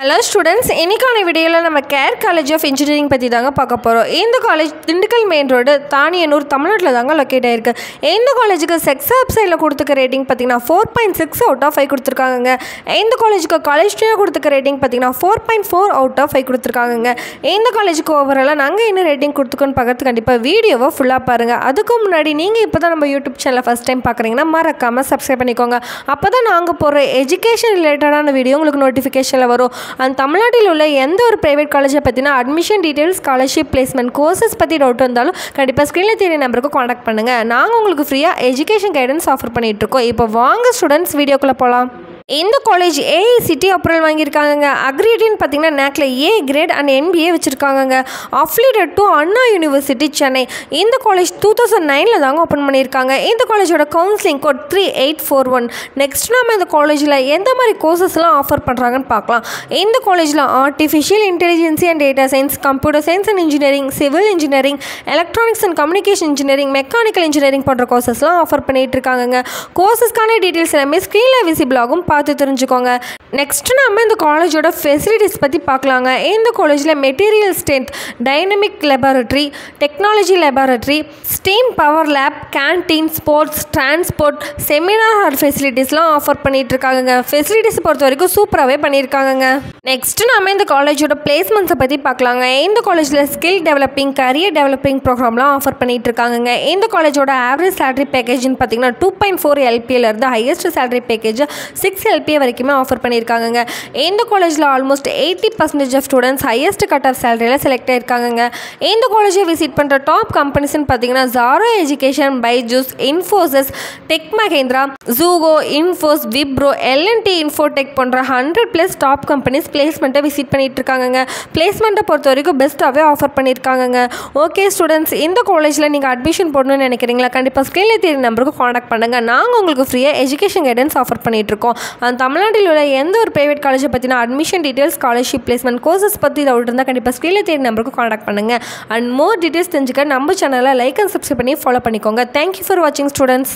Hello students, இன்னைக்கான வீடியோல நம்ம கேர் காலேஜ் ஆஃப் இன்ஜினியரிங் பத்தி தாங்க பார்க்க போறோம். இந்த காலேஜ் திண்டுக்கல் மெயின் ரோடு தானியனூர் தமிழ்நாட்டுல தாங்க லொகேட் ஆயிருக்கு. இந்த காலேஜுக்கு செக்ஸ் வெப்சைட்ல கொடுத்துக்க ரேட்டிங் பாத்தீங்கன்னா 4.6 அவுட் ஆஃப் 5 கொடுத்திருக்காங்க. இந்த காலேஜுக்கு காலேஜ்ல கொடுத்துக்க ரேட்டிங் பாத்தீங்கன்னா 4.4 அவுட் ஆஃப் 5 கொடுத்திருக்காங்க. இந்த காலேஜுக்கு ஓவராலா நாங்க என்ன ரேட்டிங் கொடுத்துக்கோன்னு பார்க்கிறது கண்டிப்பா வீடியோவை ஃபுல்லா பாருங்க. அதுக்கு முன்னாடி நீங்க இப்பதான் நம்ம YouTube சேனலை ஃபர்ஸ்ட் டைம் பார்க்கறீங்கன்னா மறக்காம Subscribe பண்ணிக்கோங்க. அப்பதான் நாங்க போற எஜுகேஷன் ரிலேட்டடான வீடியோ உங்களுக்கு நோட்டிஃபிகேஷன்ல வரும். And தமிழ்நாட்டில் உள்ள எந்த ஒரு பிரைவேட் காலேஜை பற்றினா admission details scholarship placement courses பற்றி டவுட் இருந்தாலும் கண்டிப்பாக ஸ்க்ரீனில் தெரிய நம்பருக்கு காண்டாக்ட் பண்ணுங்கள். நாங்கள் உங்களுக்கு ஃப்ரீயாக எஜுகேஷன் கைடன்ஸ் ஆஃபர் பண்ணிகிட்ருக்கோம். இப்போ வாங்க ஸ்டூடெண்ட்ஸ் வீடியோக்குள்ளே போகலாம். இந்த காலேஜ் AICT அப்ரூவல் வாங்கியிருக்காங்க. அக்ரிடின்னு பார்த்தீங்கன்னா நேக்கில் A கிரேட் அண்ட் NBA வச்சுருக்காங்க. Affiliated to Anna university Chennai. இந்த காலேஜ் 2009 தாங்க ஓப்பன் பண்ணியிருக்காங்க. இந்த காலேஜோட கவுன்சிலிங் கோட் 3841. நெக்ஸ்ட் நம்ம இந்த காலேஜில் எந்த மாதிரி கோர்சஸ்லாம் ஆஃபர் பண்ணுறாங்கன்னு பார்க்கலாம். இந்த காலேஜில் artificial intelligence and data science, computer science and engineering, civil engineering, electronics and communication engineering, mechanical engineering போன்ற கோர்சஸ்லாம் ஆஃபர் பண்ணிட்டு இருக்காங்க. கோர்சஸ்க்கான டீட்டெயில்ஸ் எல்லாமே ஸ்க்ரீனில் விசிபிள் ஆகும், பார்த்து தெரிஞ்சுக்கோங்க. நெக்ஸ்ட் நம்ம இந்த காலேஜோட ஃபெசிலிட்டிஸ் பற்றி பார்க்கலாங்க. இந்த காலேஜில் material strength, dynamic laboratory, technology laboratory, steam power lab, canteen, sports, transport, seminar hall ஃபெசிலிட்டிஸ்லாம் ஆஃபர் பண்ணிட்டு இருக்காங்க. ஃபெசிலிட்டிஸ் பொறுத்த வரைக்கும் சூப்பராகவே பண்ணியிருக்காங்க. நெக்ஸ்ட் நம்ம இந்த காலேஜோட பிளேஸ்மெண்ட்ஸை பற்றி பார்க்கலாங்க. இந்த காலேஜில் ஸ்கில் டெவலப்பிங், கரியர் டெவலப்பிங் ப்ரோக்ராம்லாம் ஆஃபர் பண்ணிட்டு இருக்காங்க. இந்த காலேஜோட ஆவரேஜ் சேலரி பேக்கேஜ்னு பார்த்தீங்கன்னா 2.4 LPA highest salary package 6 LPA வரைக்குமே ஆஃபர் பண்ணியிருக்காங்க. இந்த காலேஜில் almost 80% of students highest cut off சேலரியில் செலக்ட் ஆயிருக்காங்க. இந்த காலேஜை விசிட் பண்ணுற டாப் கம்பெனிஸ்ன்னு பார்த்தீங்கன்னா ஜாரோ எஜுகேஷன், பைஜூஸ், இன்ஃபோசிஸ், டெக் மஹேந்திரா, ஜூகோ, இன்ஃபோஸ், விப்ரோ, L&T இன்ஃபோடெக் போன்ற 100+ டாப் கம்பெனிஸ் பிளேஸ்மெண்ட்டை விசிட் பண்ணிட்டு இருக்காங்க. பிளேஸ்மெண்ட்டை பொறுத்த வரைக்கும் பெஸ்ட்டாகவே ஆஃபர் பண்ணியிருக்காங்க. ஓகே ஸ்டூடெண்ட்ஸ், இந்த காலேஜில் நீங்கள் அட்மிஷன் போடணும்னு நினைக்கிறீங்களா? கண்டிப்பாக ஸ்க்ரீனில் தெரிய நம்பருக்கு காண்டாக்ட் பண்ணுங்கள். நாங்கள் உங்களுக்கு ஃப்ரீயாக எஜுகேஷன் கைடன்ஸ் ஆஃபர் பண்ணிட்டு இருக்கோம். அந்த தமிழ்நாட்டில் உள்ள எந்த ஒரு பிரைவேட் காலேஜை பற்றினா admission details, scholarship placement courses பற்றி டவுட் இருந்தால் கண்டிப்பாக ஸ்க்ரீனில் தெரிய நம்பருக்கு காண்டாக்ட் பண்ணுங்கள். அண்ட் மோர் டீட்டெயில்ஸ் தெரிஞ்சுக்க நம்ம சேனலை லைக் அண்ட் சப்ஸ்கிரைப் பண்ணி ஃபாலோ பண்ணிக்கோங்க. தேங்க்யூ ஃபார் வாட்சிங் ஸ்டூடெண்ட்ஸ்.